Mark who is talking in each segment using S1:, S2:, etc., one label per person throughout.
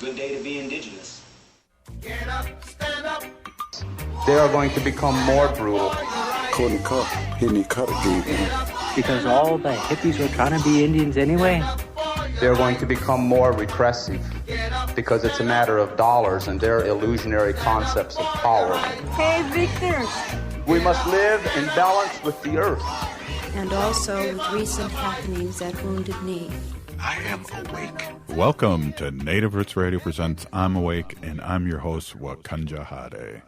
S1: Good day to be indigenous.
S2: Get up, stand up.
S3: They are going to become more brutal.
S4: Couldn't cut, hitting cut again.
S5: Because all the hippies were trying to be Indians anyway.
S3: They're going to become more repressive because it's a matter of dollars and their illusionary concepts of power.
S6: Hey, Victor.
S3: We must live in balance with the earth.
S6: And also with recent happenings at Wounded Knee.
S4: I am awake.
S7: Welcome to Native Roots Radio presents I'm Awake, and I'm your host, Wakanja Hade.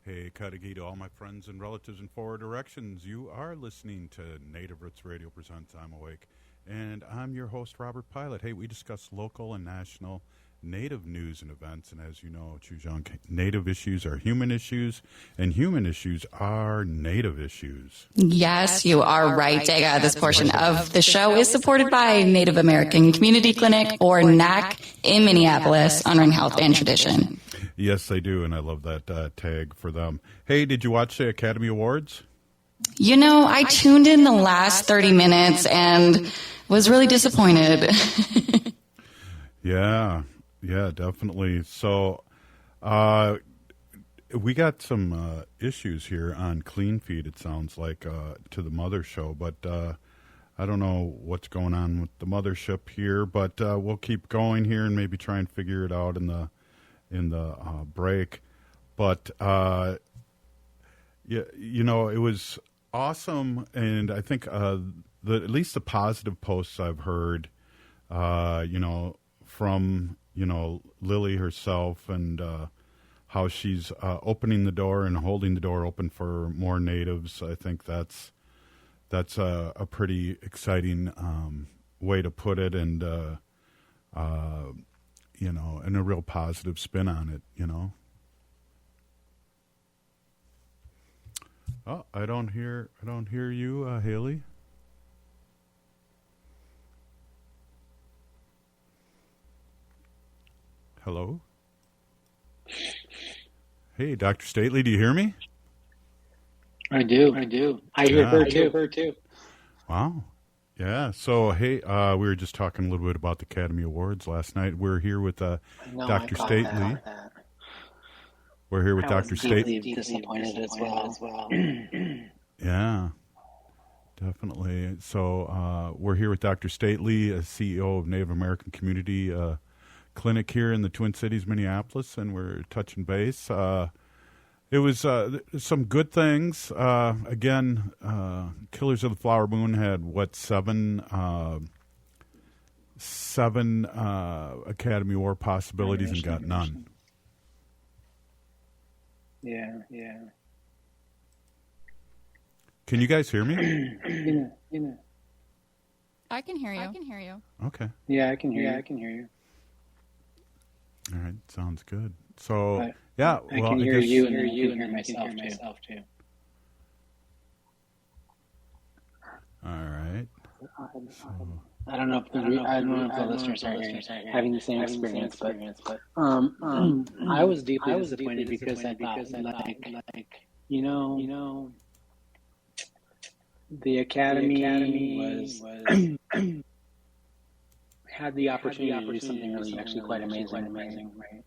S7: Hey, Kadagi to all my friends and relatives in four directions. You are listening to Native Roots Radio presents I'm Awake, and I'm your host, Robert Pilot. Hey, we discuss local and national Native news and events, and as you know, Chujang, Native issues are human issues, and human issues are Native issues.
S8: Yes, you are right, Dega. This portion of the show is supported by Native American Community Clinic, or NAC, in Minneapolis, honoring health and tradition.
S7: Yes, they do, and I love that tag for them. Hey, did you watch the Academy Awards?
S8: You know, I tuned in the last 30 minutes and was really disappointed.
S7: Yeah, definitely. So we got some issues here on Clean Feed, it sounds like, to the Mother Show, but I don't know what's going on with the Mothership here, but we'll keep going here and maybe try and figure it out in the break. But yeah, you know, it was awesome, and I think at least the positive posts I've heard, you know, from Lily herself, and how she's opening the door and holding the door open for more natives. I think that's a pretty exciting way to put it, and and a real positive spin on it, Oh, I don't hear you, Haley. Hello? Hey, Dr. Stately, do you hear me?
S5: I do. I hear her too.
S7: Wow. Yeah. So, hey, we were just talking a little bit about the Academy Awards last night. We're here with Dr. Stately. We're here with Dr. Stately.
S5: Disappointed as well.
S7: Yeah, definitely. So we're here with Dr. Stately, CEO of Native American Community Clinic here in the Twin Cities, Minneapolis, and we're touching base. It was some good things. Again, Killers of the Flower Moon had, seven Academy Award possibilities and got none.
S5: Yeah.
S7: Can you guys hear me?
S8: I can hear you.
S7: Okay.
S5: Yeah, I can hear you.
S7: All right, sounds good. So,
S5: I
S7: I
S5: can hear
S7: guess,
S5: you and hear myself too.
S7: All right.
S5: I don't know if the listeners are having the same experience, but I was deeply disappointed because I thought, the Academy was had the opportunity to do something really actually quite amazing, right?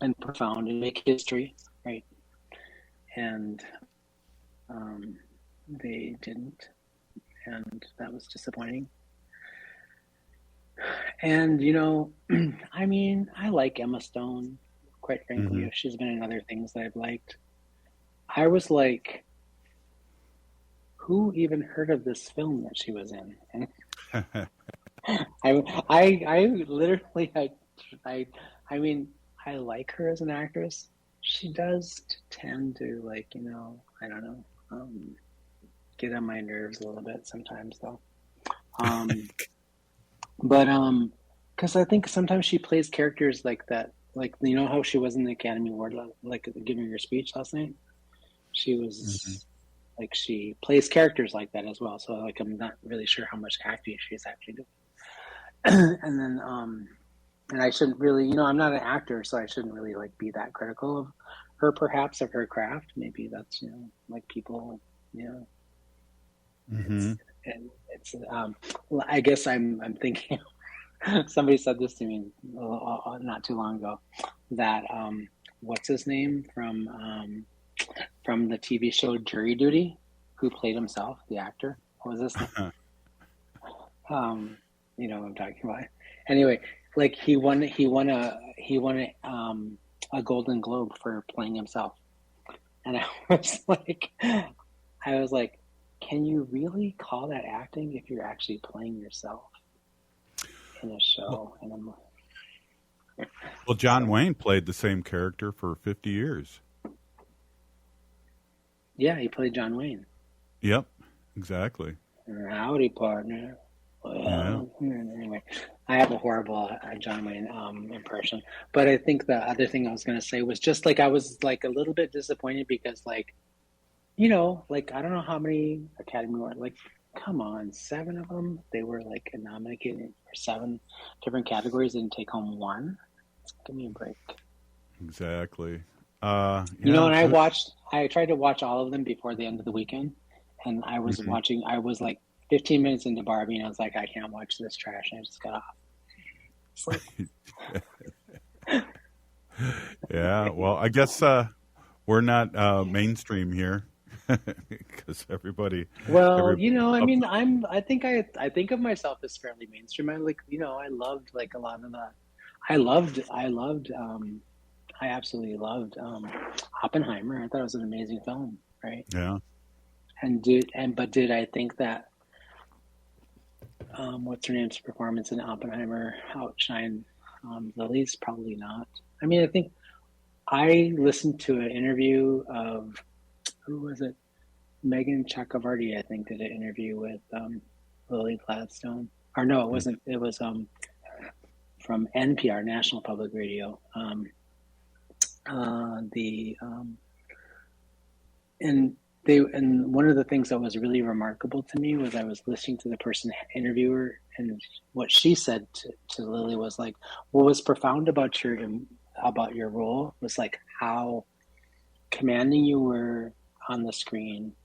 S5: And profound and make history, right? And they didn't, and that was disappointing. And I mean, I like Emma Stone, quite frankly.
S7: Mm-hmm.
S5: She's been in other things that I've liked. I was like, who even heard of this film that she was in? I literally, I mean, I like her as an actress. She does tend to, I don't know, get on my nerves a little bit sometimes, though. But because I think sometimes she plays characters like that, how she was in the Academy Award, giving her speech last night. She was she plays characters like that as well. So I'm not really sure how much acting she's actually doing. And then and I shouldn't really, I'm not an actor, so I shouldn't really be that critical of her, perhaps, of her craft. Maybe that's people,
S7: Mm-hmm.
S5: It's I guess I'm thinking Somebody said this to me not too long ago, that what's his name from the TV show Jury Duty, who played himself, the actor. What was this name? You know what I'm talking about. Anyway, like he won a Golden Globe for playing himself, and I was like, can you really call that acting if you're actually playing yourself in a show? And I'm like,
S7: well, John Wayne played the same character for 50 years.
S5: yeah, he played John Wayne.
S7: Yep, exactly.
S5: Howdy, partner. Well, anyway, I have a horrible John Wayne impression. But I think the other thing I was going to say was just like I was like a little bit disappointed because, like, you know, like I don't know how many Academy Awards, like, come on, 7 of them. They were like nominated for 7 different categories and take home 1. Give me a break.
S7: Exactly.
S5: You know, and I tried to watch all of them before the end of the weekend, and I was watching. I was like 15 minutes into Barbie, and I was like, I can't watch this trash, and I just got off. It's like,
S7: yeah, well, I guess we're not mainstream here because everybody.
S5: well, you know, I mean, I think of myself as fairly mainstream. I like, you know, I loved like a lot of the. I absolutely loved Oppenheimer. I thought it was an amazing film, right?
S7: Yeah.
S5: But did I think that what's her name's performance in Oppenheimer outshined Lily's? Probably not. I mean, I think I listened to an interview of who was it? Megan Chakravarty, I think, did an interview with Lily Gladstone. Or no, it wasn't. It was from NPR, National Public Radio. And one of the things that was really remarkable to me was I was listening to the person interviewer, and what she said to Lily was like, what was profound about your role was like how commanding you were on the screen,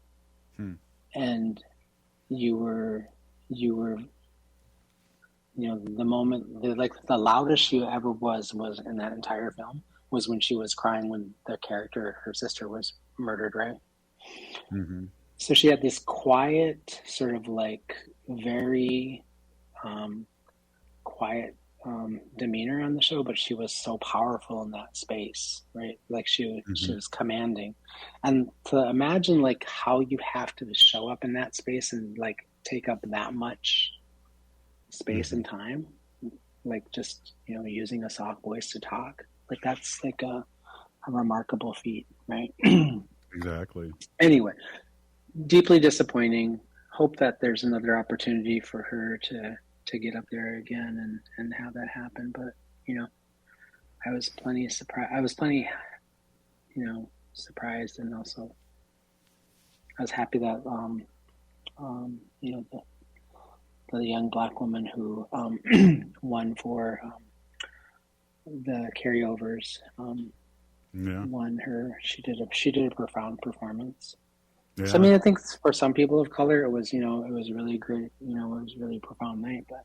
S5: and you were you know, the moment, the loudest she ever was in that entire film was when she was crying when the character, her sister, was murdered, right? Mm-hmm. So she had this quiet, sort of like very quiet demeanor on the show, but she was so powerful in that space, right? Like she was commanding. And to imagine like how you have to show up in that space and like take up that much space and time, like just, you know, using a soft voice to talk, like that's like a remarkable feat, right?
S7: Exactly.
S5: Anyway, deeply disappointing. Hope that there's another opportunity for her to get up there again and have that happen. But, you know, I was plenty surprised. You know, surprised, and also I was happy that you know, the young Black woman who won for the carryovers won her. She did a profound performance. Yeah. So I mean, I think for some people of color, it was, you know, it was really great. You know, it was a really profound night, but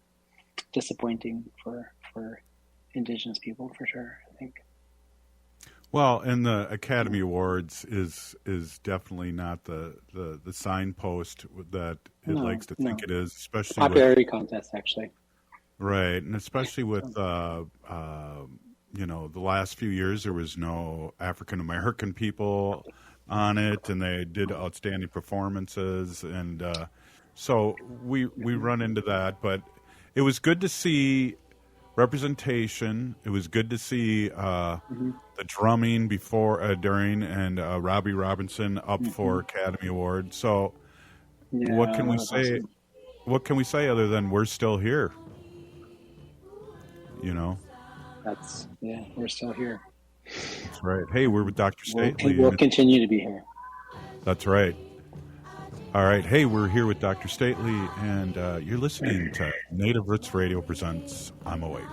S5: disappointing for Indigenous people for sure, I think.
S7: Well, and the Academy Awards is definitely not the signpost that it likes to think it is, especially
S5: popularity contest, actually.
S7: Right, and especially with you know, the last few years there was no African American people on it, and they did outstanding performances, and so we run into that. But it was good to see representation. It was good to see the drumming before, during, and Robbie Robinson up for Academy Award. So what can we say? Awesome. What can we say other than we're still here? You know, we're still here. That's right. Hey, we're with Dr. Stately.
S5: We'll continue to be here.
S7: That's right. All right. Hey, we're here with Dr. Stately, and you're listening to Native Roots Radio presents I'm Awake.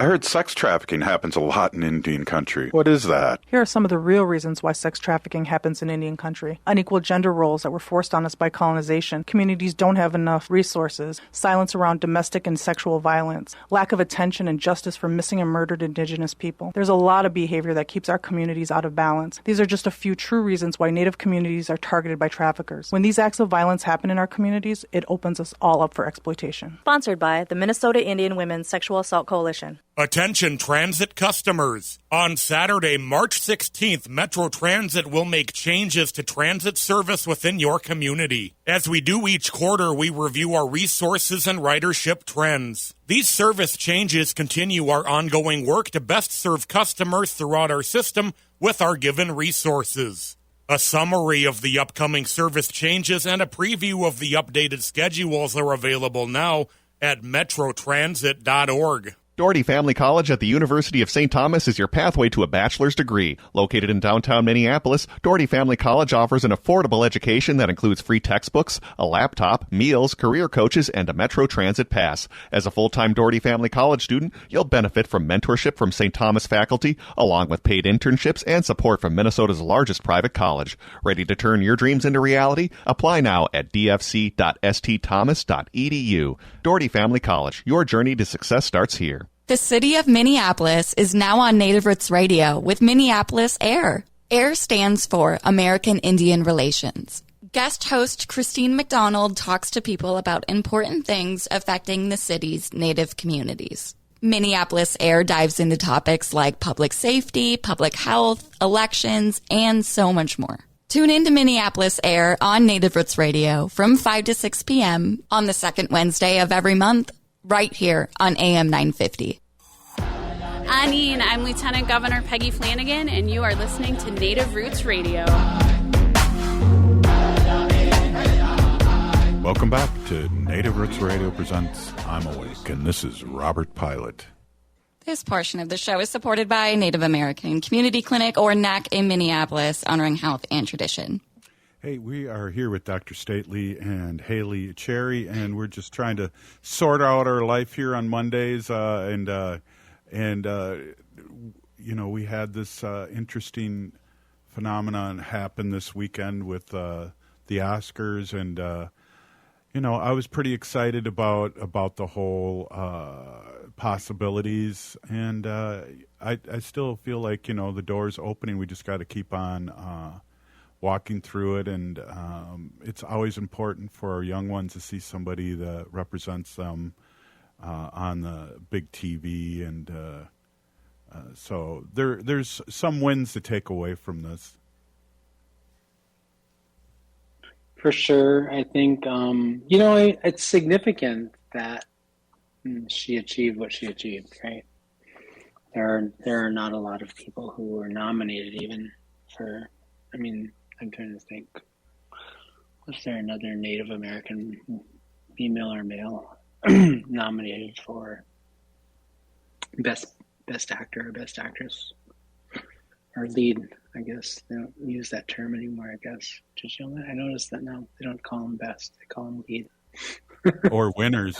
S7: I heard sex trafficking happens a lot in Indian country. What is that?
S1: Here are some of the real reasons why sex trafficking happens in Indian country. Unequal gender roles that were forced on us by colonization. Communities don't have enough resources. Silence around domestic and sexual violence. Lack of attention and justice for missing and murdered Indigenous people. There's a lot of behavior that keeps our communities out of balance. These are just a few true reasons why Native communities are targeted by traffickers. When these acts of violence happen in our communities, it opens us all up for exploitation.
S9: Sponsored by the Minnesota Indian Women's Sexual Assault Coalition.
S10: Attention transit customers. On Saturday, March 16th, Metro Transit will make changes to transit service within your community. As we do each quarter, we review our resources and ridership trends. These service changes continue our ongoing work to best serve customers throughout our system with our given resources. A summary of the upcoming service changes and a preview of the updated schedules are available now at metrotransit.org.
S11: Doherty Family College at the University of St. Thomas is your pathway to a bachelor's degree. Located in downtown Minneapolis, Doherty Family College offers an affordable education that includes free textbooks, a laptop, meals, career coaches, and a Metro Transit pass. As a full-time Doherty Family College student, you'll benefit from mentorship from St. Thomas faculty, along with paid internships and support from Minnesota's largest private college. Ready to turn your dreams into reality? Apply now at dfc.stthomas.edu. Doherty Family College. Your journey to success starts here.
S8: The city of Minneapolis is now on Native Roots Radio with Minneapolis AIR. AIR stands for American Indian Relations. Guest host Christine McDonald talks to people about important things affecting the city's Native communities. Minneapolis AIR dives into topics like public safety, public health, elections, and so much more. Tune in to Minneapolis AIR on Native Roots Radio from 5 to 6 p.m. on the second Wednesday of every month, right here on AM 950.
S12: Anine, I'm Lieutenant Governor Peggy Flanagan, and you are listening to Native Roots Radio.
S7: Welcome back to Native Roots Radio presents I'm Awake, and this is Robert Pilot.
S8: This portion of the show is supported by Native American Community Clinic, or NAC, in Minneapolis, honoring health and tradition.
S7: Hey, we are here with Dr. Stately and Haley Cherry, and we're just trying to sort out our life here on Mondays. And you know, we had this interesting phenomenon happen this weekend with the Oscars, and you know, I was pretty excited about the whole possibilities, and I still feel like, you know, the door's opening. We just got to keep on walking through it, and it's always important for our young ones to see somebody that represents them on the big TV, and so there's some wins to take away from this.
S5: For sure. I think, you know, it's significant that she achieved what she achieved, right? There are not a lot of people who were nominated even for, I mean, I'm trying to think, was there another Native American female or male nominated for best actor or best actress or lead? I guess they don't use that term anymore. I guess. Did you know that? I noticed that now they don't call them best; they call them lead
S7: or winners.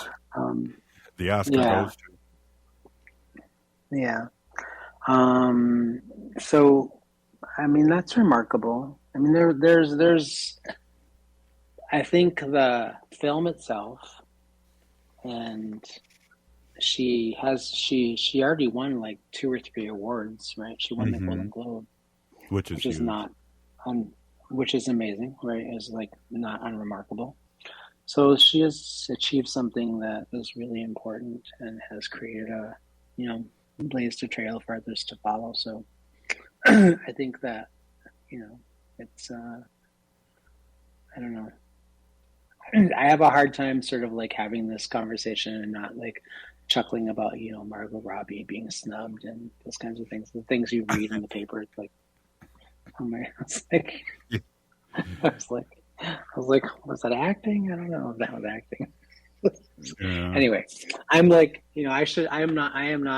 S7: The Oscar goes to.
S5: Yeah. So, I mean, that's remarkable. I mean, there's. I think the film itself, and she already won like 2 or 3 awards, right? She won the Golden Globe, which is not, which is amazing, right? Is like not unremarkable. So she has achieved something that is really important and has created a, you know, blazed a trail for others to follow. So I think that, you know, it's I don't know. I have a hard time sort of like having this conversation and not like chuckling about, you know, Margot Robbie being snubbed and those kinds of things. The things you read in the paper, it's like, oh my, I was like, was that acting? I don't know if that was acting. Yeah. Anyway, I'm like, you know, I am not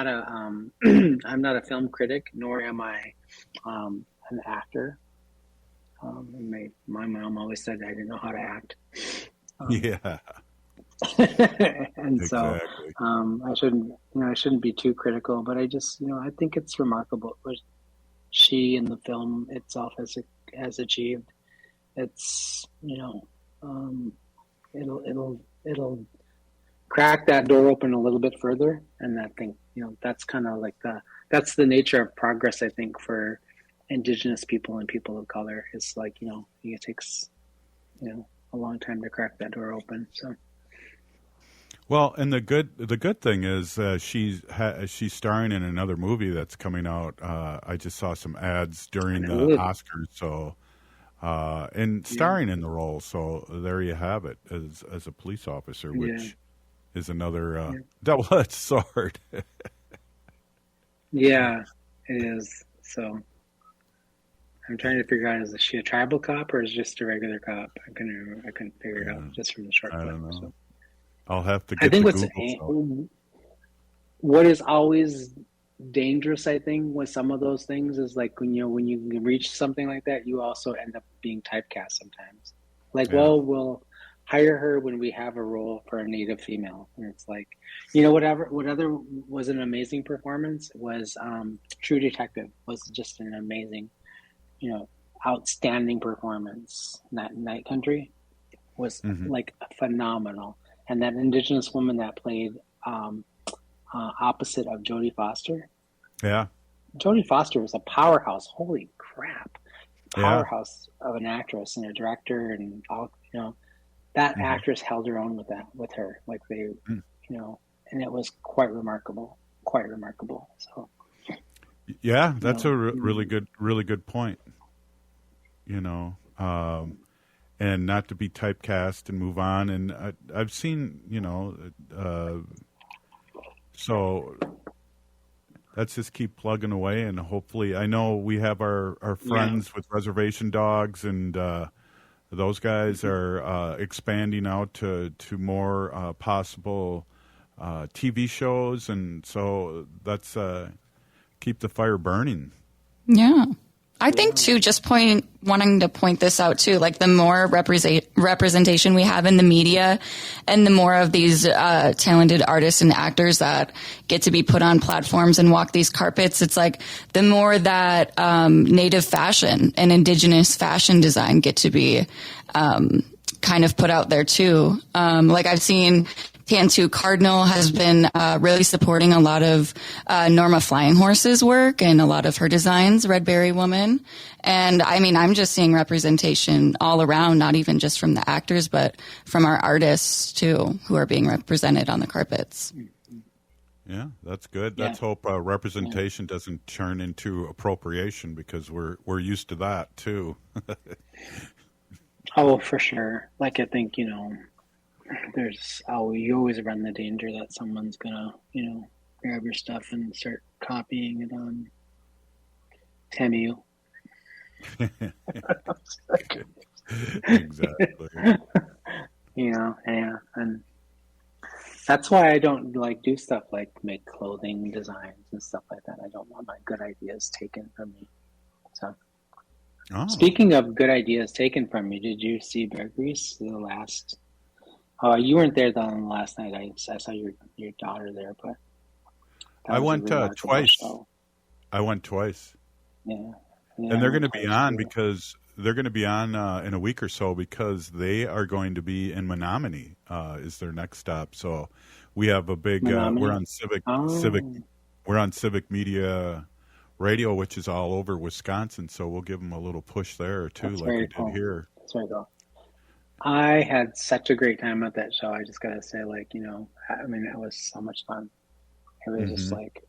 S5: a, I'm not a film critic, nor am I an actor. And my mom always said I didn't know how to act.
S7: Yeah.
S5: And exactly. So I shouldn't be too critical, but I just, I think it's remarkable what she and the film itself has achieved. It's, it'll crack that door open a little bit further, and I think, that's kind of like that's the nature of progress. I think for Indigenous people and people of color, it's like, it takes, a long time to crack that door open. So.
S7: Well, and the good thing is she's starring in another movie that's coming out. I just saw some ads during the Oscars, so and starring in the role. So there you have it, as a police officer, which is another double-edged sword.
S5: Yeah, it is. So I'm trying to figure out, is she a tribal cop or is just a regular cop? I couldn't figure it out just from the short clip.
S7: I don't know.
S5: So.
S7: I'll have to get
S5: I think
S7: Google.
S5: What is always dangerous, I think, with some of those things is like when you reach something like that, you also end up being typecast sometimes. Like, well, we'll hire her when we have a role for a Native female, and it's like, what other was an amazing performance was True Detective was just an amazing, outstanding performance. That Night Country was like phenomenal. And that Indigenous woman that played opposite of Jodie Foster. Yeah. Jodie Foster was a powerhouse. Holy crap. Powerhouse of an actress and a director and all, that actress held her own with her. Like they, and it was quite remarkable. So.
S7: Yeah, that's a really good point. And not to be typecast and move on. And I've seen, so let's just keep plugging away. And hopefully, I know we have our friends with Reservation Dogs, and those guys are expanding out to more possible TV shows. And so let's keep the fire burning.
S8: Yeah. I think, too, wanting to point this out, too, like the more representation we have in the media and the more of these talented artists and actors that get to be put on platforms and walk these carpets, it's like the more that Native fashion and Indigenous fashion design get to be kind of put out there, too. Like I've seen Tantu Cardinal has been really supporting a lot of Norma Flying Horse's work and a lot of her designs, Red Berry Woman. And I mean, I'm just seeing representation all around, not even just from the actors, but from our artists too, who are being represented on the carpets.
S7: Yeah, that's good. Let's hope representation doesn't turn into appropriation, because we're used to that too.
S5: Oh, for sure. Like, I think, you always run the danger that someone's gonna, grab your stuff and start copying it on Temu.
S7: Exactly.
S5: And that's why I don't do stuff like make clothing designs and stuff like that. I don't want my good ideas taken from me. So, Speaking of good ideas taken from me, did you see Bear Grease the last? You weren't there on last night. I saw your daughter there, but
S7: I went twice. Show. I went twice.
S5: Yeah.
S7: And they're going to be on because they're going to be on in a week or so, because they are going to be in Menominee is their next stop. So we have a big we're on Civic Media Radio, which is all over Wisconsin. So we'll give them a little push there too. That's like we did here.
S5: That's very cool. I had such a great time at that show. I just gotta say, it was so much fun. It was just like,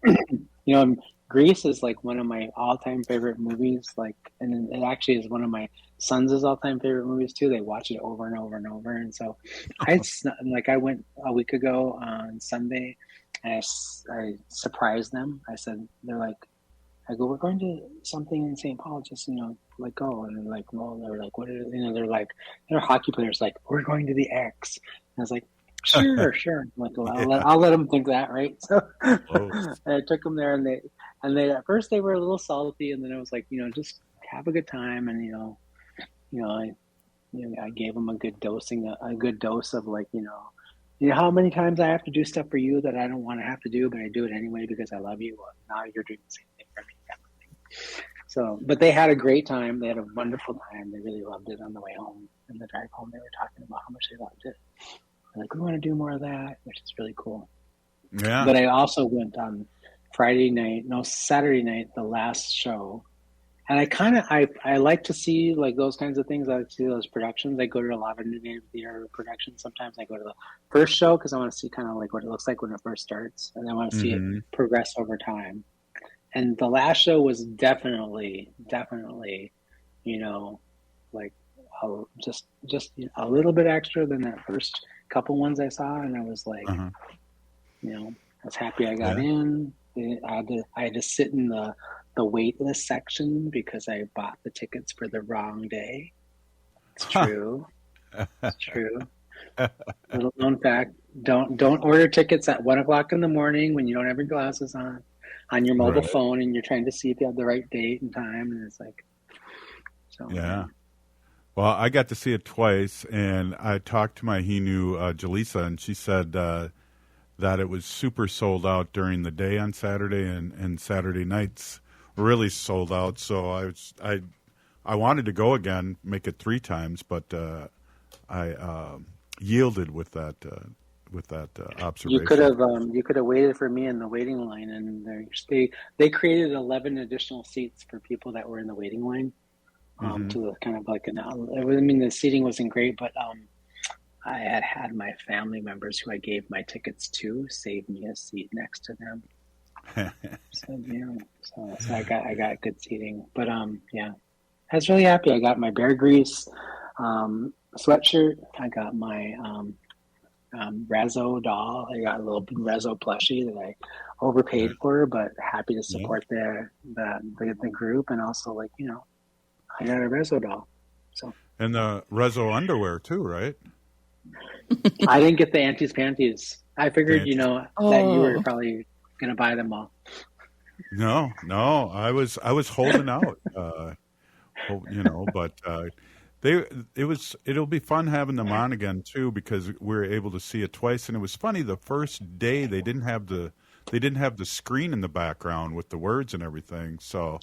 S5: Grease is like one of my all-time favorite movies. And it actually is one of my sons' all-time favorite movies too. They watch it over and over and over. And so, I went a week ago on Sunday, and I surprised them. I go, we're going to something in St. Paul, just, go. And they're like, well, they're like, what is it? They're like, they're hockey players, like, we're going to the X. And I was like, sure. I'm like, well, I'll let them think that, right? So I took them there, and they at first they were a little salty, and then I was like, just have a good time. And, I gave them a good dose of You know how many times I have to do stuff for you that I don't want to have to do, but I do it anyway because I love you. Well, now you're doing the same thing for me. Kind of thing. So, but they had a great time. They had a wonderful time. They really loved it on the way home. And the drive home, they were talking about how much they loved it. They're like, we want to do more of that, which is really cool.
S7: Yeah.
S5: But I also went on Saturday night, the last show. And I like to see like those kinds of things. I like to see those productions. I go to a lot of New Native Theater productions. Sometimes I go to the first show because I want to see kind of like what it looks like when it first starts. And I want to see it progress over time. And the last show was definitely, you know, like just a little bit extra than that first couple ones I saw. And I was like, you know, I was happy I got in. I had to sit in the wait list section because I bought the tickets for the wrong day. It's true. It's true. Little known fact: don't order tickets at 1:00 in the morning when you don't have your glasses on your mobile phone and you're trying to see if you have the right date and time. And it's like, so
S7: yeah. Well, I got to see it twice, and I talked to my Hinu Jaleesa, and she said that it was super sold out during the day on Saturday, and Saturday nights really sold out. So I wanted to go again, make it 3 times, but I yielded with that observation.
S5: You could have waited for me in the waiting line, and they created 11 additional seats for people that were in the waiting line. To kind of like the seating wasn't great, but I had my family members who I gave my tickets to save me a seat next to them. So I got good seating, but yeah, I was really happy. I got my Bear Grease sweatshirt. I got my Razzo doll. I got a little Razzo plushie that I overpaid for, but happy to support the group, and also like, you know, I got a Razzo doll. So
S7: and the Razzo underwear too, right?
S5: I didn't get the Auntie's panties. I figured, you know, that you were probably gonna buy them all.
S7: No, I was holding out, you know, but it'll be fun having them on again too, because we were able to see it twice, and it was funny. The first day they didn't have the screen in the background with the words and everything, so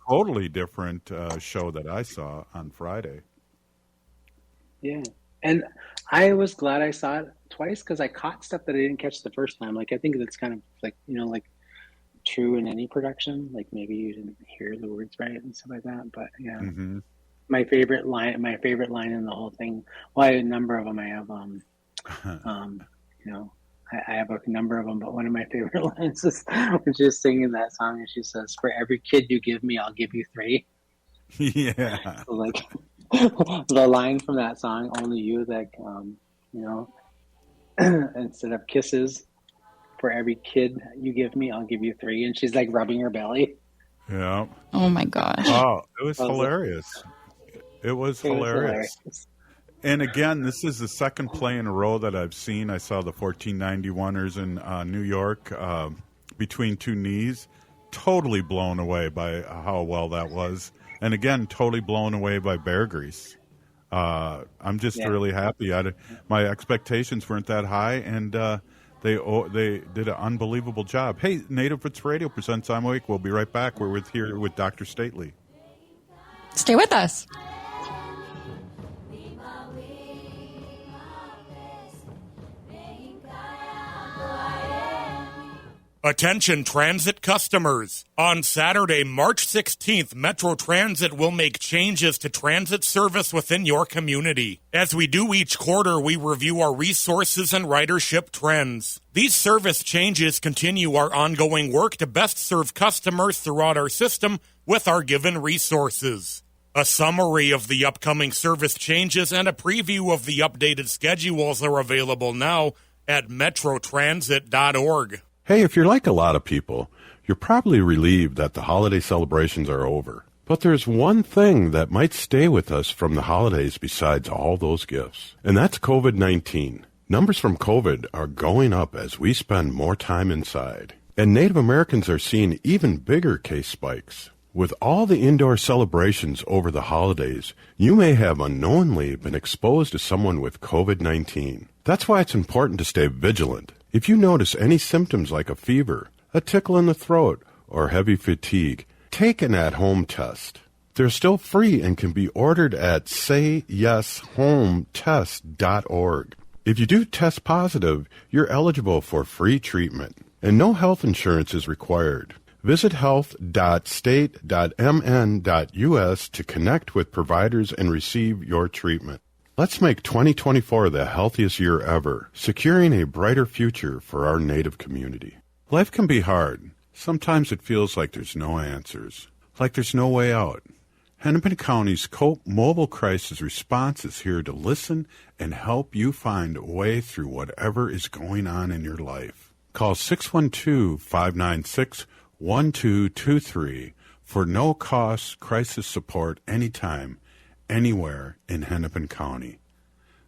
S7: totally different show that I saw on Friday.
S5: Yeah, and I was glad I saw it twice because I caught stuff that I didn't catch the first time. Like, I think that's kind of like, you know, like true in any production. Like, maybe you didn't hear the words right and stuff like that. But yeah, my favorite line in the whole thing. Well, I have a number of them. I have you know, I have a number of them, but one of my favorite lines is when she's singing that song and she says, "For every kid you give me, I'll give you 3."
S7: Yeah.
S5: So, like, the line from that song, "Only you," that, you know, instead of kisses, "For every kid you give me, I'll give you 3." And she's like rubbing her belly.
S7: Yeah.
S8: Oh my gosh.
S7: Oh, it was hilarious. It was hilarious. And again, this is the second play in a row that I've seen. I saw the 1491ers in New York, Between Two Knees. Totally blown away by how well that was. And again, totally blown away by Bear Grease. I'm just really happy. My expectations weren't that high, and they did an unbelievable job. Hey, Native Roots Radio presents I'm Awake. We'll be right back. We're here with Dr. Stately.
S8: Stay with us.
S10: Attention transit customers. On Saturday, March 16th, Metro Transit will make changes to transit service within your community. As we do each quarter, we review our resources and ridership trends. These service changes continue our ongoing work to best serve customers throughout our system with our given resources. A summary of the upcoming service changes and a preview of the updated schedules are available now at metrotransit.org.
S13: Hey, if you're like a lot of people, you're probably relieved that the holiday celebrations are over. But there's one thing that might stay with us from the holidays besides all those gifts, and that's COVID-19. Numbers from COVID are going up as we spend more time inside. And Native Americans are seeing even bigger case spikes. With all the indoor celebrations over the holidays, you may have unknowingly been exposed to someone with COVID-19. That's why it's important to stay vigilant. If you notice any symptoms like a fever, a tickle in the throat, or heavy fatigue, take an at-home test. They're still free and can be ordered at sayyeshometest.org. If you do test positive, you're eligible for free treatment, and no health insurance is required. Visit health.state.mn.us to connect with providers and receive your treatment. Let's make 2024 the healthiest year ever, securing a brighter future for our Native community. Life can be hard. Sometimes it feels like there's no answers, like there's no way out. Hennepin County's COPE Mobile Crisis Response is here to listen and help you find a way through whatever is going on in your life. Call 612-596-1223 for no-cost crisis support anytime, anywhere in Hennepin County.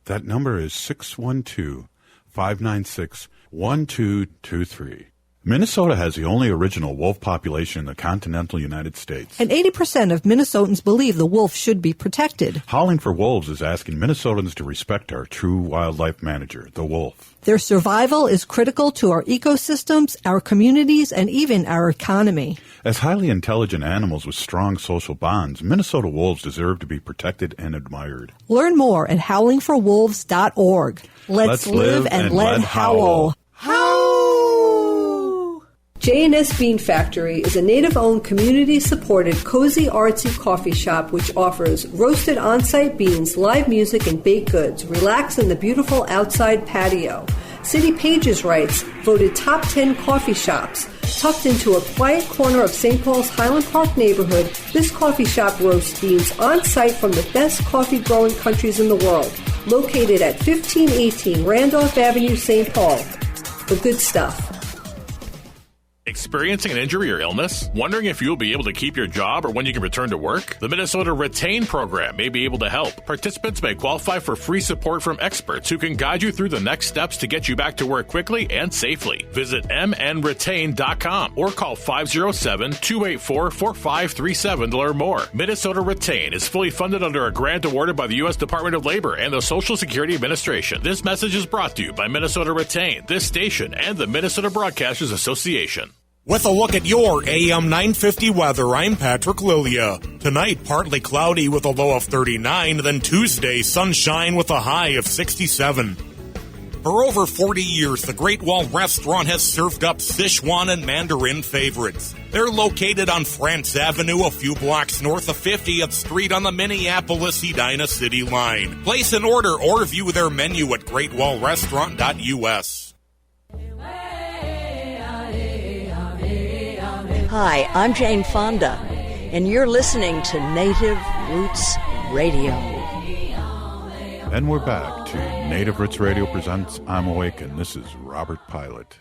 S13: That number is 612-596-1223. Minnesota has the only original wolf population in the continental United States.
S14: And 80% of Minnesotans believe the wolf should be protected.
S13: Howling for Wolves is asking Minnesotans to respect our true wildlife manager, the wolf.
S14: Their survival is critical to our ecosystems, our communities, and even our economy.
S13: As highly intelligent animals with strong social bonds, Minnesota wolves deserve to be protected and admired.
S14: Learn more at howlingforwolves.org. Let's live and let howl. J&S Bean Factory is a Native-owned, community-supported, cozy, artsy coffee shop which offers roasted on-site beans, live music, and baked goods. Relax in the beautiful outside patio. City Pages writes, voted top 10 coffee shops. Tucked into a quiet corner of St. Paul's Highland Park neighborhood, this coffee shop roasts beans on-site from the best coffee-growing countries in the world. Located at 1518 Randolph Avenue, St. Paul. The good stuff.
S15: Experiencing an injury or illness? Wondering if you'll be able to keep your job or when you can return to work? The Minnesota Retain program may be able to help. Participants may qualify for free support from experts who can guide you through the next steps to get you back to work quickly and safely. Visit mnretain.com or call 507-284-4537 to learn more. Minnesota Retain is fully funded under a grant awarded by the U.S. Department of Labor and the Social Security Administration. This message is brought to you by Minnesota Retain, this station, and the Minnesota Broadcasters Association.
S10: With a look at your AM 950 weather, I'm Patrick Lilia. Tonight, partly cloudy with a low of 39, then Tuesday, sunshine with a high of 67. For over 40 years, the Great Wall Restaurant has served up Sichuan and Mandarin favorites. They're located on France Avenue, a few blocks north of 50th Street on the Minneapolis-Edina City line. Place an order or view their menu at greatwallrestaurant.us.
S16: Hi, I'm Jane Fonda, and you're listening to Native Roots Radio.
S7: And we're back to Native Roots Radio presents I'm Awake, and this is Robert Pilot.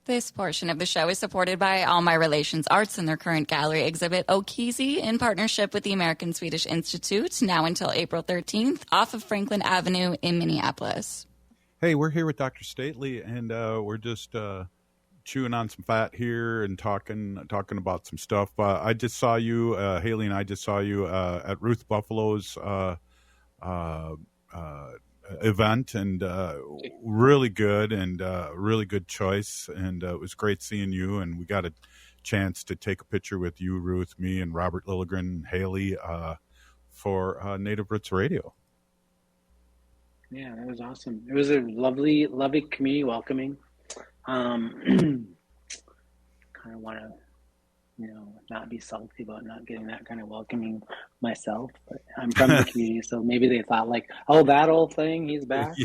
S8: This portion of the show is supported by All My Relations Arts and their current gallery exhibit, Okizi, in partnership with the American Swedish Institute, now until April 13th, off of Franklin Avenue in Minneapolis.
S7: Hey, we're here with Dr. Stately, and we're just chewing on some fat here and talking about some stuff. I just saw you, Haley and I just saw you at Ruth Buffalo's event, and really good and really good choice. And it was great seeing you, and we got a chance to take a picture with you, Ruth, me, and Robert Lilligren, Haley, for Native Roots Radio.
S5: Yeah, that was awesome. It was a lovely community welcoming. Kind of want to, not be salty about not getting that kind of welcoming myself. But I'm from the community, so maybe they thought like, oh, that old thing, he's back.
S7: Yeah.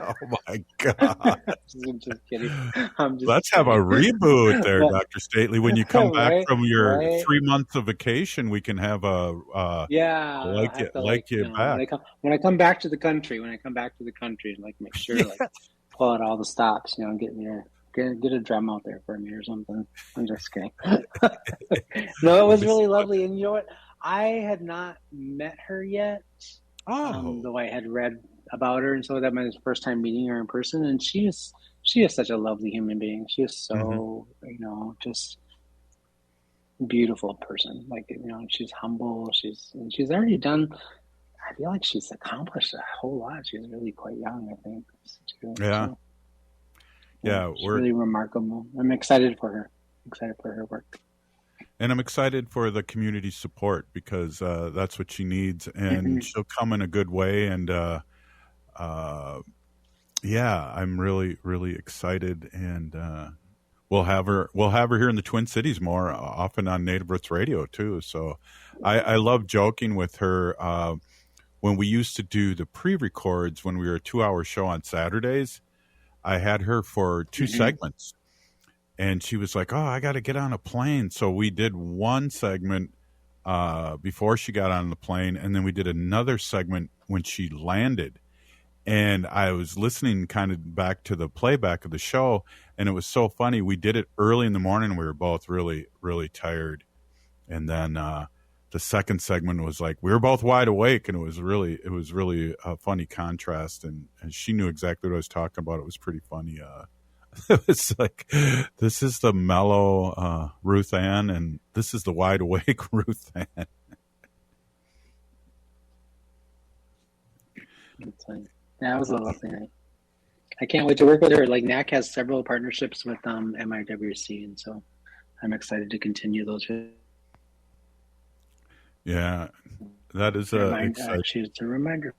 S7: Oh my God!
S5: Just kidding.
S7: Let's have a reboot there, Dr. Stately. When you come back
S5: Right,
S7: from your
S5: right.
S7: 3 months of vacation, we can have a like you back.
S5: When I come back to the country, I'd like make sure pull out all the stops, and get there. Get a drum out there for me or something. I'm just kidding. No, it was really lovely. And you know what? I had not met her yet. Though I had read about her, and so that was my first time meeting her in person. And she is such a lovely human being. She is so just beautiful person. She's humble. She's already done. I feel like she's accomplished a whole lot. She's really quite young, I think. Too.
S7: Yeah.
S5: So,
S7: yeah,
S5: she's really remarkable. I'm excited for her. Work.
S7: And I'm excited for the community support because that's what she needs, and she'll come in a good way. And yeah, I'm really, really excited, and we'll have her here in the Twin Cities more often on Native Roots Radio too. So I love joking with her when we used to do the pre-records when we were a 2-hour show on Saturdays. I had her for 2 segments. And she was like, "Oh, I got to get on a plane." So we did one segment before she got on the plane, and then we did another segment when she landed. And I was listening kind of back to the playback of the show, and it was so funny. We did it early in the morning. We were both really, really tired. And then the second segment was like, we were both wide awake, and it was really a funny contrast. And she knew exactly what I was talking about. It was pretty funny. It's like, this is the mellow Ruth Ann, and this is the wide awake Ruth Ann.
S5: That was a lovely night. I can't wait to work with her. Like, NAC has several partnerships with MIWC, and so I'm excited to continue those.
S7: Yeah, that is
S5: actually, it's a reminder.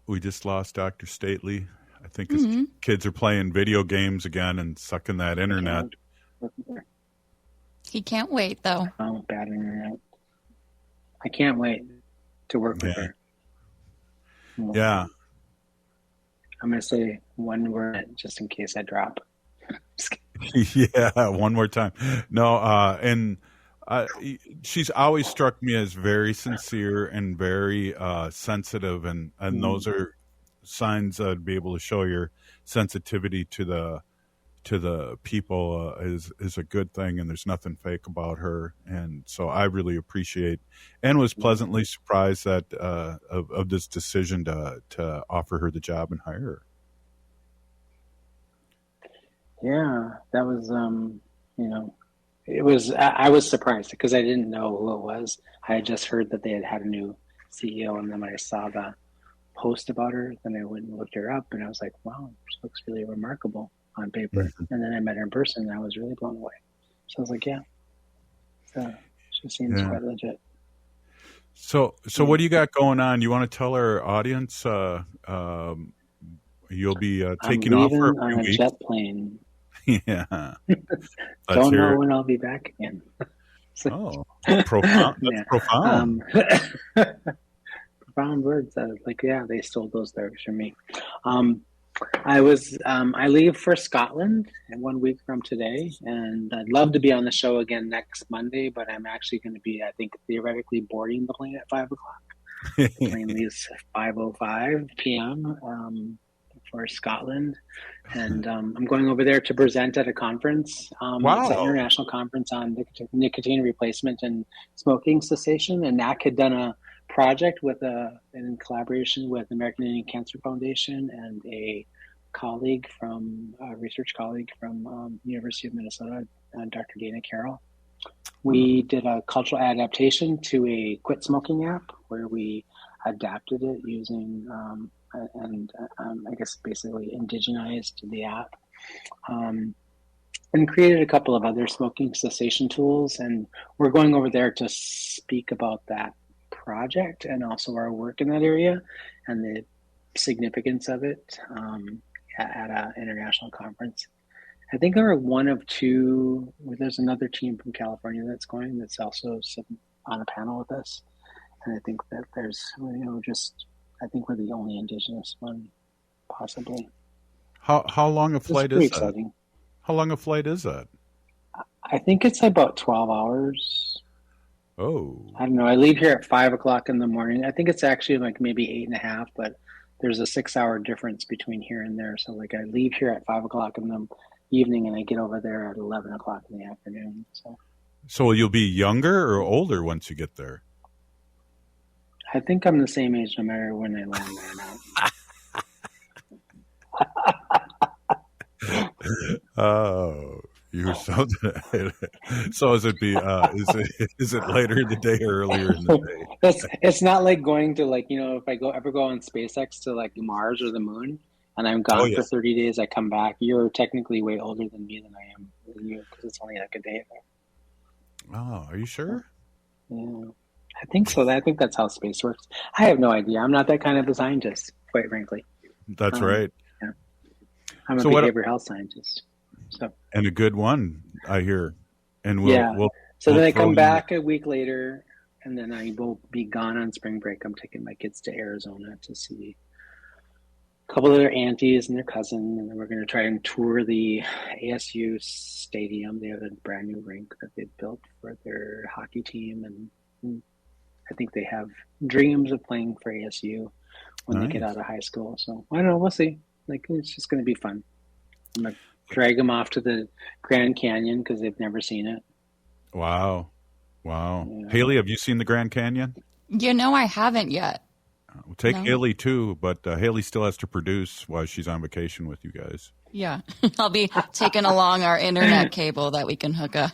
S7: We just lost Dr. Stately. I think his kids are playing video games again and sucking that internet.
S8: He can't wait, though.
S5: Oh, bad internet. I can't wait to work with her.
S7: Yeah.
S5: I'm going to say one word just in case I drop.
S7: Yeah, one more time. No, and she's always struck me as very sincere and very sensitive, and those are signs to be able to show your sensitivity to the people is a good thing, and there's nothing fake about her. And so I really appreciate and was pleasantly surprised that of this decision to offer her the job and hire her.
S5: Yeah, that was it was, I was surprised because I didn't know who it was. I had just heard that they had a new CEO, and then when I saw the post about her, then I went and looked her up, and I was like, wow, she looks really remarkable on paper. And then I met her in person, and I was really blown away. So I was like, yeah, so she seems quite legit.
S7: So what do you got going on? You want to tell our audience you'll be taking off for a few
S5: on a
S7: weeks?
S5: jet plane.
S7: Yeah.
S5: Don't know when I'll be back again.
S7: So, profound. That's profound.
S5: Profound words. They stole those lyrics from me. I leave for Scotland in 1 week from today, and I'd love to be on the show again next Monday, but I'm actually going to be, I think, theoretically boarding the plane at 5 o'clock. The plane leaves at 5:05 p.m. For Scotland, and I'm going over there to present at a conference.
S7: Wow.
S5: It's an international conference on nicotine replacement and smoking cessation, and NAC had done a project in collaboration with American Indian Cancer Foundation and a research colleague from University of Minnesota, Dr. Dana Carroll. We did a cultural adaptation to a quit smoking app where we adapted it using I guess basically indigenized the app, and created a couple of other smoking cessation tools. And we're going over there to speak about that project and also our work in that area and the significance of it at an international conference. I think we're one of two. There's another team from California that's going, that's also on a panel with us. And I think that there's, I think we're the only indigenous one, possibly.
S7: How long a flight is
S5: exciting.
S7: that? How long a flight is that?
S5: I think it's about 12 hours.
S7: Oh.
S5: I don't know. I leave here at 5 o'clock in the morning. I think it's actually like maybe 8.5, but there's a 6-hour difference between here and there. So I leave here at 5 o'clock in the evening, and I get over there at 11 o'clock in the afternoon.
S7: So you'll be younger or older once you get there?
S5: I think I'm the same age no matter when I land there now.
S7: Oh, You're so. So is it later in the day or earlier in the day?
S5: It's not like going to if I ever go on SpaceX to like Mars or the moon and I'm gone for 30 days, I come back. You're technically way older than me than I am than you because it's only like a day there.
S7: Oh, are you sure?
S5: Yeah, I think so. I think that's how space works. I have no idea. I'm not that kind of a scientist, quite frankly.
S7: That's right.
S5: Yeah. I'm a behavioral health scientist. So.
S7: And a good one, I hear. And
S5: so then I come back a week later, and then I will be gone on spring break. I'm taking my kids to Arizona to see a couple of their aunties and their cousin, and then we're going to try and tour the ASU stadium. They have a brand new rink that they've built for their hockey team, and I think they have dreams of playing for ASU when they get out of high school. So I don't know. We'll see. It's just going to be fun. I'm going to drag them off to the Grand Canyon because they've never seen it.
S7: Wow. Yeah. Haley, have you seen the Grand Canyon?
S8: I haven't yet.
S7: We'll take Haley too, but Haley still has to produce while she's on vacation with you guys.
S8: Yeah. I'll be taking along our internet cable that we can hook up.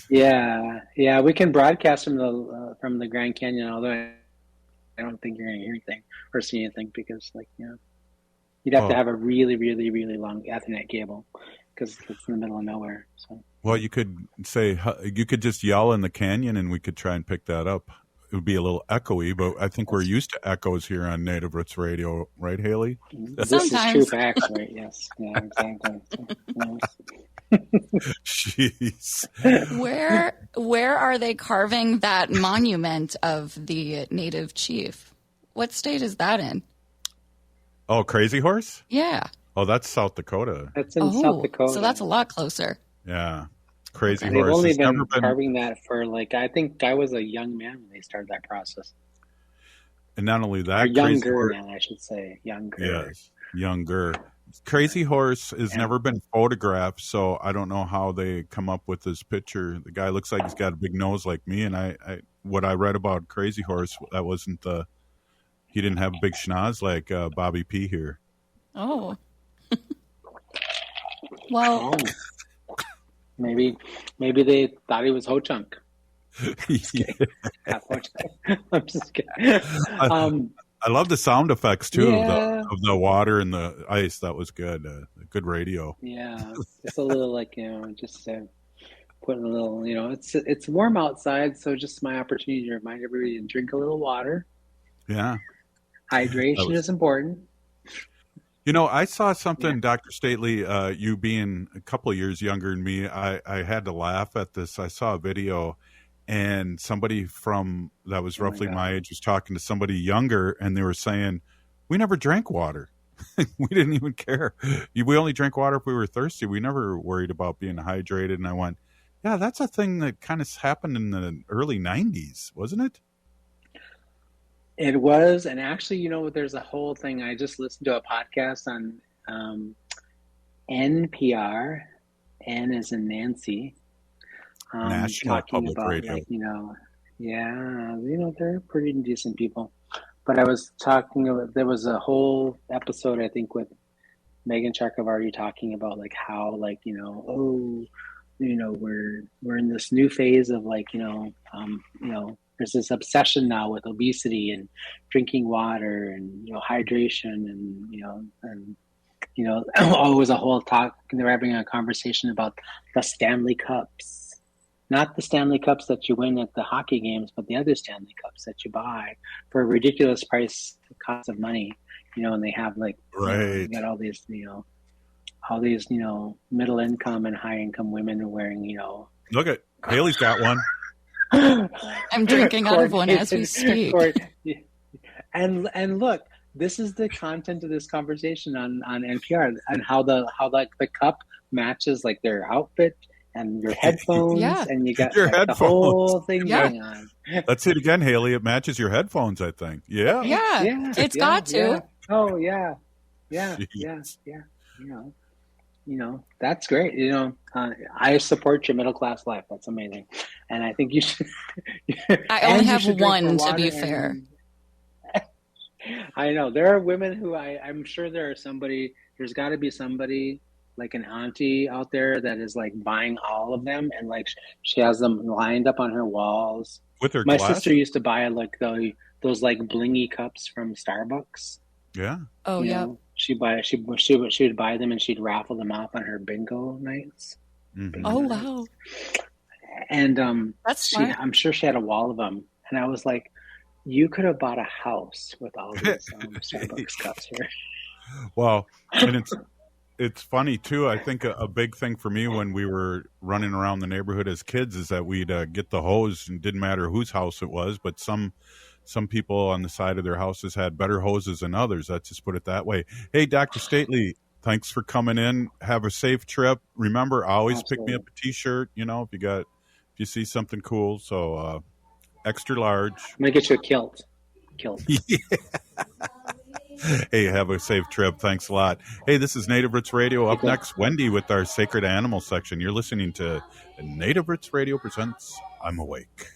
S5: Yeah. We can broadcast from the Grand Canyon, although I don't think you're going to hear anything or see anything because you'd have to have a really, really, really long Ethernet cable because it's in the middle of nowhere. So.
S7: Well, you could just yell in the canyon and we could try and pick that up. It would be a little echoey, but I think we're used to echoes here on Native Roots Radio, right, Haley?
S5: This is true facts, right? Yes. Yeah, exactly.
S7: Jeez.
S8: Where are they carving that monument of the Native chief? What state is that in?
S7: Oh, Crazy Horse?
S8: Yeah.
S7: Oh, that's South Dakota.
S5: That's in South Dakota.
S8: So that's a lot closer.
S7: Yeah. Crazy
S5: and
S7: Horse.
S5: They've only been carving that for I think I was a young man when they started that process.
S7: And not only that,
S5: younger man, I should say. Younger.
S7: Yes, younger. Crazy Horse has never been photographed, so I don't know how they come up with this picture. The guy looks like he's got a big nose like me, and what I read about Crazy Horse, that wasn't he didn't have a big schnoz like Bobby P here.
S8: Oh. Well,
S5: maybe they thought he was Ho Chunk. I'm just kidding.
S7: I love the sound effects too of the water and the ice. That was good. Good radio.
S5: Yeah, it's a little just putting a little. It's warm outside, so just my opportunity to remind everybody to drink a little water.
S7: Yeah,
S5: hydration is important.
S7: I saw something, Dr. Stately, you being a couple of years younger than me, I had to laugh at this. I saw a video and somebody that was roughly my age was talking to somebody younger and they were saying, we never drank water. We didn't even care. We only drank water if we were thirsty. We never worried about being hydrated. And I went, yeah, that's a thing that kind of happened in the early 90s, wasn't it?
S5: It was, and actually, there's a whole thing. I just listened to a podcast on NPR. N as in Nancy.
S7: National Public Radio.
S5: They're pretty decent people. But I was talking about, there was a whole episode, I think, with Megan Chakravarty talking about how we're in this new phase of there's this obsession now with obesity and drinking water and hydration and it was a whole talk. They were having a conversation about the Stanley Cups, not the Stanley Cups that you win at the hockey games, but the other Stanley Cups that you buy for a ridiculous cost of money. And they have you got all these middle income and high income women wearing
S7: Look at Haley's got one.
S8: I'm drinking out of one as we speak.
S5: And look, this is the content of this conversation on NPR and how the cup matches their outfit and your headphones, and you got the whole thing going on.
S7: Let's see it again, Haley. It matches your headphones, I think. Yeah.
S8: It's got to.
S5: Yeah. Oh yeah. That's great. I support your middle class life. That's amazing, and I think you should.
S8: I only have one, to be fair.
S5: I know there are women who I'm sure there's got to be somebody like an auntie out there that is like buying all of them, and like she has them lined up on her walls.
S7: With her
S5: My
S7: glass?
S5: sister used to buy like those like blingy cups from Starbucks.
S7: Yeah.
S12: Oh, yeah.
S5: She would buy them and she'd raffle them off on her bingo nights.
S7: Mm-hmm.
S12: Oh, wow.
S5: And
S12: That's smart.
S5: I'm sure she had a wall of them. And I was like, you could have bought a house with all these Starbucks cups here.
S7: Well, and it's funny too. I think a big thing for me when we were running around the neighborhood as kids is that we'd get the hose, and it didn't matter whose house it was, but some people on the side of their houses had better hoses than others. Let's just put it that way. Hey, Dr. Stately, thanks for coming in. Have a safe trip. Remember, always pick me up a T-shirt. If you see something cool. So extra large.
S5: I'm gonna get you a kilt.
S7: Yeah. Hey, have a safe trip. Thanks a lot. Hey, this is Native Roots Radio. Up next, Wendy with our Sacred Animal section. You're listening to Native Roots Radio presents I'm Awake.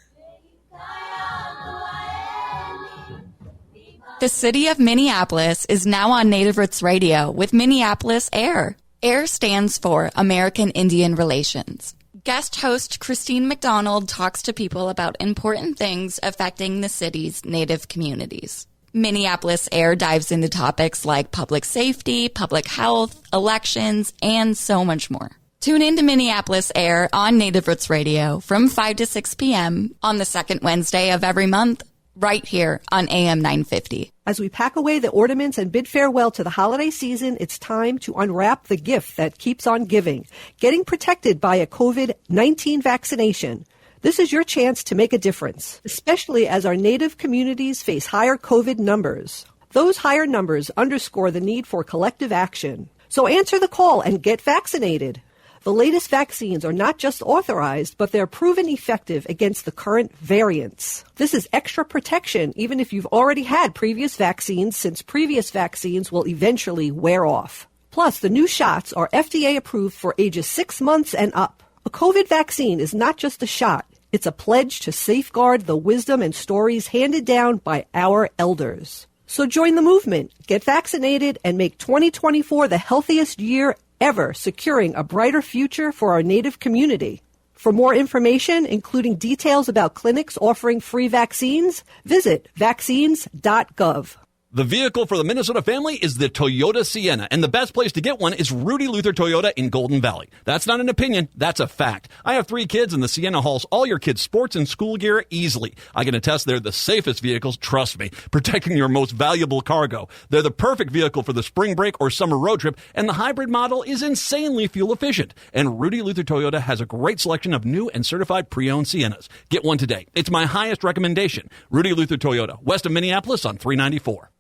S8: The city of Minneapolis is now on Native Roots Radio with Minneapolis AIR. AIR stands for American Indian Relations. Guest host Christine McDonald talks to people about important things affecting the city's Native communities. Minneapolis AIR dives into topics like public safety, public health, elections, and so much more. Tune in to Minneapolis AIR on Native Roots Radio from 5 to 6 p.m. on the second Wednesday of every month, right here on AM 950.
S14: As we pack away the ornaments and bid farewell to the holiday season, it's time to unwrap the gift that keeps on giving, getting protected by a COVID-19 vaccination. This is your chance to make a difference, especially as our Native communities face higher COVID numbers. Those higher numbers underscore the need for collective action. So answer the call and get vaccinated. The latest vaccines are not just authorized, but they're proven effective against the current variants. This is extra protection even if you've already had previous vaccines, since previous vaccines will eventually wear off. Plus, the new shots are FDA approved for ages 6 months and up. A COVID vaccine is not just a shot. It's a pledge to safeguard the wisdom and stories handed down by our elders. So join the movement, get vaccinated, and make 2024 the healthiest year ever, securing a brighter future for our Native community. For more information, including details about clinics offering free vaccines, visit vaccines.gov.
S17: The vehicle for the Minnesota family is the Toyota Sienna, and the best place to get one is Rudy Luther Toyota in Golden Valley. That's not an opinion, that's a fact. I have 3 kids, and the Sienna hauls all your kids' sports and school gear easily. I can attest they're the safest vehicles, trust me, protecting your most valuable cargo. They're the perfect vehicle for the spring break or summer road trip, and the hybrid model is insanely fuel efficient. And Rudy Luther Toyota has a great selection of new and certified pre-owned Siennas. Get one today. It's my highest recommendation. Rudy Luther Toyota, west of Minneapolis on 394.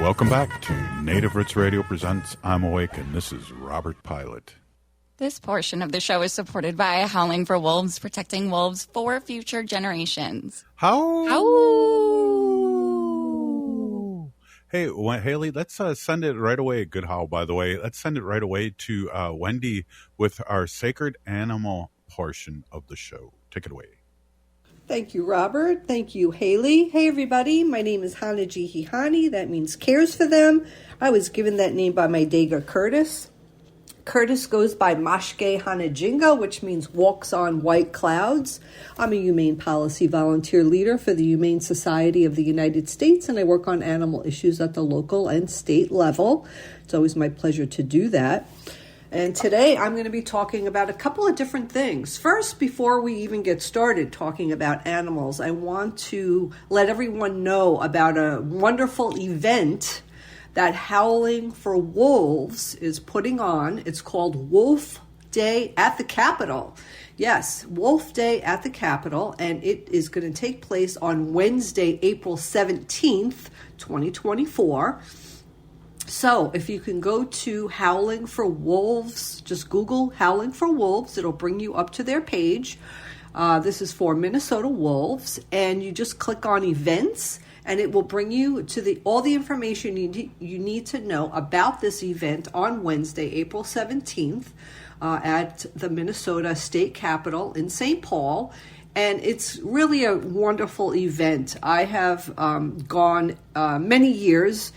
S7: Welcome back to Native Roots Radio presents I'm Awake, and this is Robert Pilot.
S8: This portion of the show is supported by Howling for Wolves, protecting wolves for future generations.
S7: Hey, Haley, let's send it right away. Good howl, by the way. Let's send it right away to Wendy with our Sacred Animal portion of the show. Take it away.
S14: Thank you, Robert. Thank you, Haley. Hey, everybody. My name is Hanajihihani. That means cares for them. I was given that name by my Dega Curtis. Curtis goes by Mashke Hanajinga, which means walks on white clouds. I'm a humane policy volunteer leader for the Humane Society of the United States, and I work on animal issues at the local and state level. It's always my pleasure to do that. And today I'm going to be talking about a couple of different things. First, before we even get started talking about animals, I want to let everyone know about a wonderful event that Howling for Wolves is putting on. It's called Wolf Day at the Capitol. Yes, Wolf Day at the Capitol, and it is going to take place on Wednesday, April 17th, 2024. So if you can go to Howling for Wolves, just Google Howling for Wolves. It'll bring you up to their page. This is for Minnesota Wolves, and you just click on events, and it will bring you to all the information you need to know about this event on Wednesday, April 17th, at the Minnesota State Capitol in St. Paul. And it's really a wonderful event. I have gone many years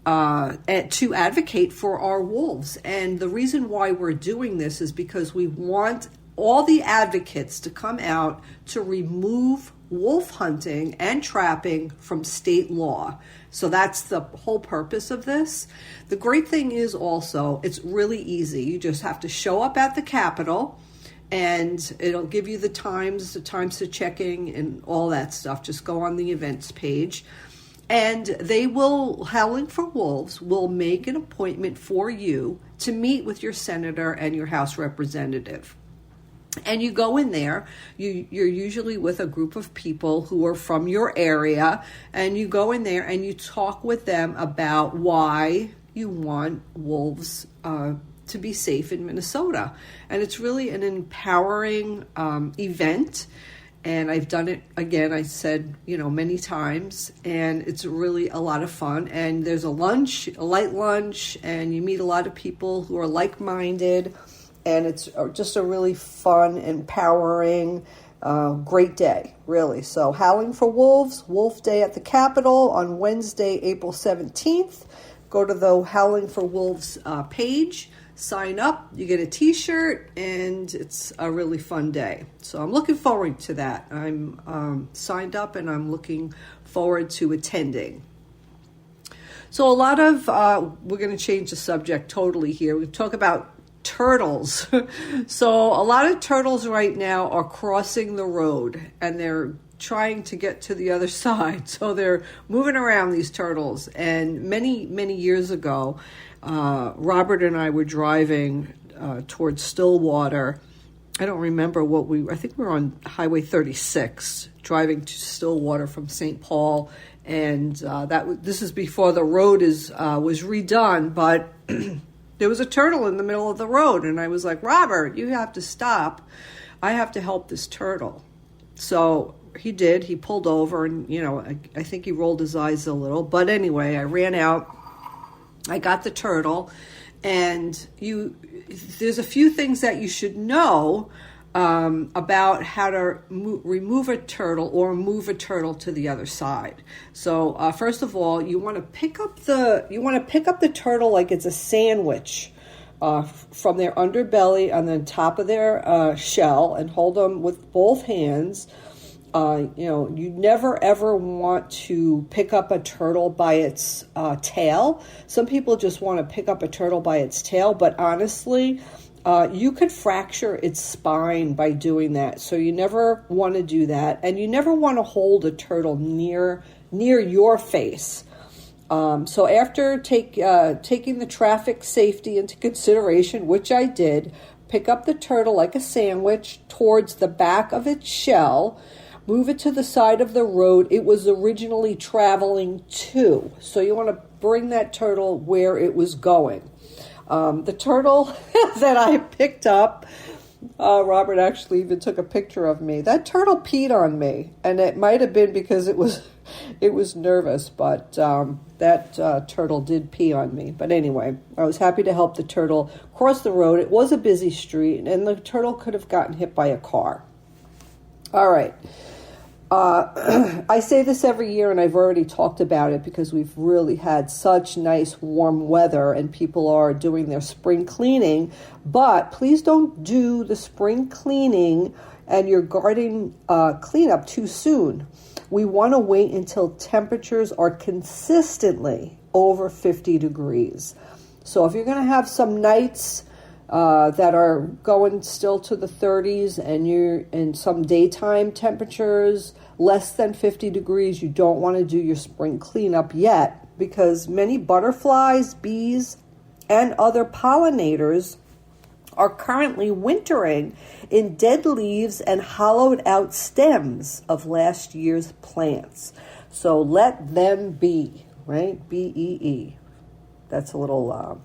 S14: to advocate for our wolves. And the reason why we're doing this is because we want all the advocates to come out to remove wolf hunting and trapping from state law. So that's the whole purpose of this. The great thing is also, it's really easy. You just have to show up at the Capitol, and it'll give you the times to checking and all that stuff. Just go on the events page. And they will, Howling for Wolves, will make an appointment for you to meet with your senator and your House representative. And you go in there, you're usually with a group of people who are from your area, and you go in there and you talk with them about why you want wolves to be safe in Minnesota. And it's really an empowering event. And I've done it, again, I said, many times, and it's really a lot of fun. And there's a light lunch, and you meet a lot of people who are like-minded. And it's just a really fun, empowering, great day, really. So Howling for Wolves, Wolf Day at the Capitol on Wednesday, April 17th. Go to the Howling for Wolves page, sign up, you get a t-shirt, and it's a really fun day. So I'm looking forward to that. I'm signed up, and I'm looking forward to attending. So a lot of, we're going to change the subject totally here. We talk about turtles. So a lot of turtles right now are crossing the road, and they're trying to get to the other side. So they're moving around, these turtles. And many, many years ago, Robert and I were driving towards Stillwater. I don't remember I think we were on Highway 36, driving to Stillwater from St. Paul. And this is before the road was redone, but there was a turtle in the middle of the road, and I was like, Robert, you have to stop. I have to help this turtle. So he did. He pulled over, and, I think he rolled his eyes a little. But anyway, I ran out. I got the turtle, and there's a few things that you should know about how to remove a turtle or move a turtle to the other side. So first of all, you want to pick up the turtle like it's a sandwich from their underbelly and then top of their shell, and hold them with both hands. You never ever want to pick up a turtle by its tail. Some people just want to pick up a turtle by its tail, but honestly, you could fracture its spine by doing that. So you never want to do that, and you never want to hold a turtle near your face. So after taking the traffic safety into consideration, which I did, pick up the turtle like a sandwich towards the back of its shell. Move it to the side of the road it was originally traveling to. So you want to bring that turtle where it was going. The turtle that I picked up, Robert actually even took a picture of me. That turtle peed on me, and it might have been because it was nervous, but that turtle did pee on me. But anyway, I was happy to help the turtle cross the road. It was a busy street, and the turtle could have gotten hit by a car. All right. I say this every year, and I've already talked about it because we've really had such nice warm weather and people are doing their spring cleaning. But please don't do the spring cleaning and your garden cleanup too soon. We want to wait until temperatures are consistently over 50 degrees. So if you're going to have some nights that are going still to the 30s, and you're in some daytime temperatures less than 50 degrees, you don't want to do your spring cleanup yet, because many butterflies, bees, and other pollinators are currently wintering in dead leaves and hollowed out stems of last year's plants. So let them be, right? BEE. That's a little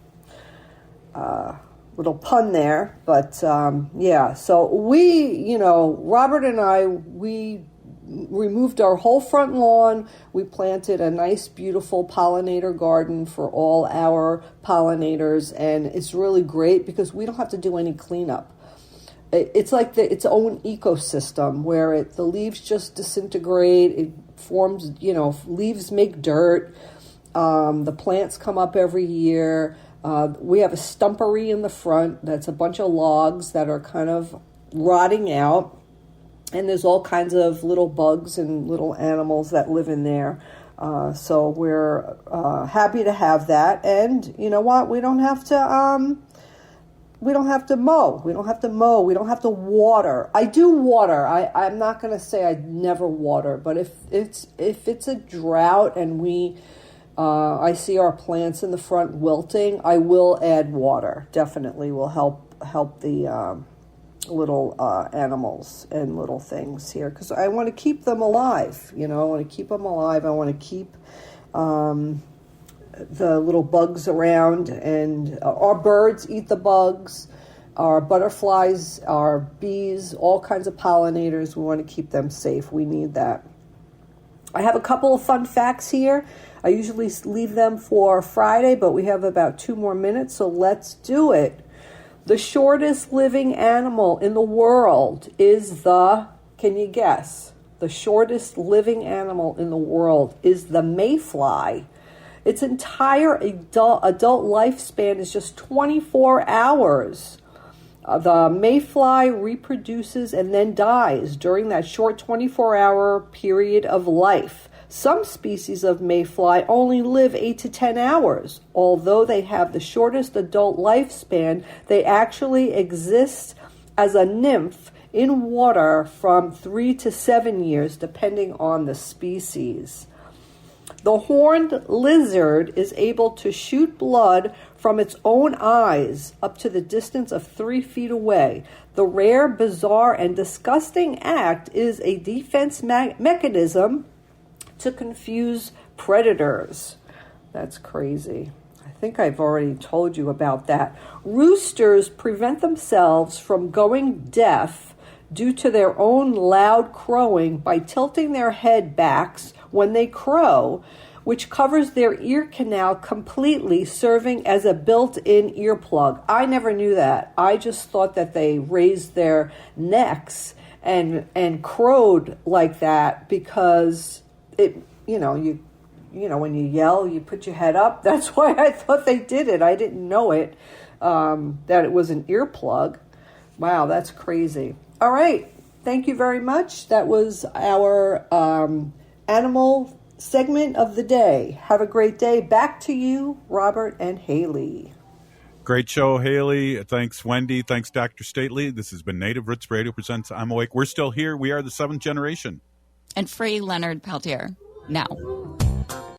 S14: little pun there, but yeah. So we, Robert and I, we removed our whole front lawn. We planted a nice, beautiful pollinator garden for all our pollinators, and it's really great because we don't have to do any cleanup. It's like its own ecosystem where the leaves just disintegrate. It forms, leaves make dirt. The plants come up every year. We have a stumpery in the front that's a bunch of logs that are kind of rotting out. And there's all kinds of little bugs and little animals that live in there. So we're happy to have that. And you know what? We don't have to mow. We don't have to mow. We don't have to water. I do water. I'm not going to say I never water, but if it's a drought and I see our plants in the front wilting, I will add water. Definitely will help the little animals and little things here, because I want to keep them alive. I want to keep them alive. I want to keep the little bugs around, and our birds eat the bugs, our butterflies, our bees, all kinds of pollinators. We want to keep them safe. We need that. I have a couple of fun facts here. I usually leave them for Friday, but we have about 2 more minutes, so let's do it. The shortest living animal in the world is can you guess? The shortest living animal in the world is the mayfly. Its entire adult lifespan is just 24 hours. The mayfly reproduces and then dies during that short 24-hour period of life. Some species of mayfly only live 8 to 10 hours. Although they have the shortest adult lifespan, they actually exist as a nymph in water from 3 to 7 years, depending on the species. The horned lizard is able to shoot blood from its own eyes up to the distance of 3 feet away. The rare, bizarre, and disgusting act is a defense mechanism to confuse predators. That's crazy. I think I've already told you about that. Roosters prevent themselves from going deaf due to their own loud crowing by tilting their head backs when they crow, which covers their ear canal completely, serving as a built-in earplug. I never knew that. I just thought that they raised their necks and crowed like that because when you yell, you put your head up. That's why I thought they did it. I didn't know it, that it was an earplug. Wow, that's crazy. All right. Thank you very much. That was our animal segment of the day. Have a great day. Back to you, Robert and Haley.
S7: Great show, Haley. Thanks, Wendy. Thanks, Dr. Stately. This has been Native Roots Radio presents I'm Awake. We're still here. We are the 7th generation.
S8: And free Leonard Peltier now.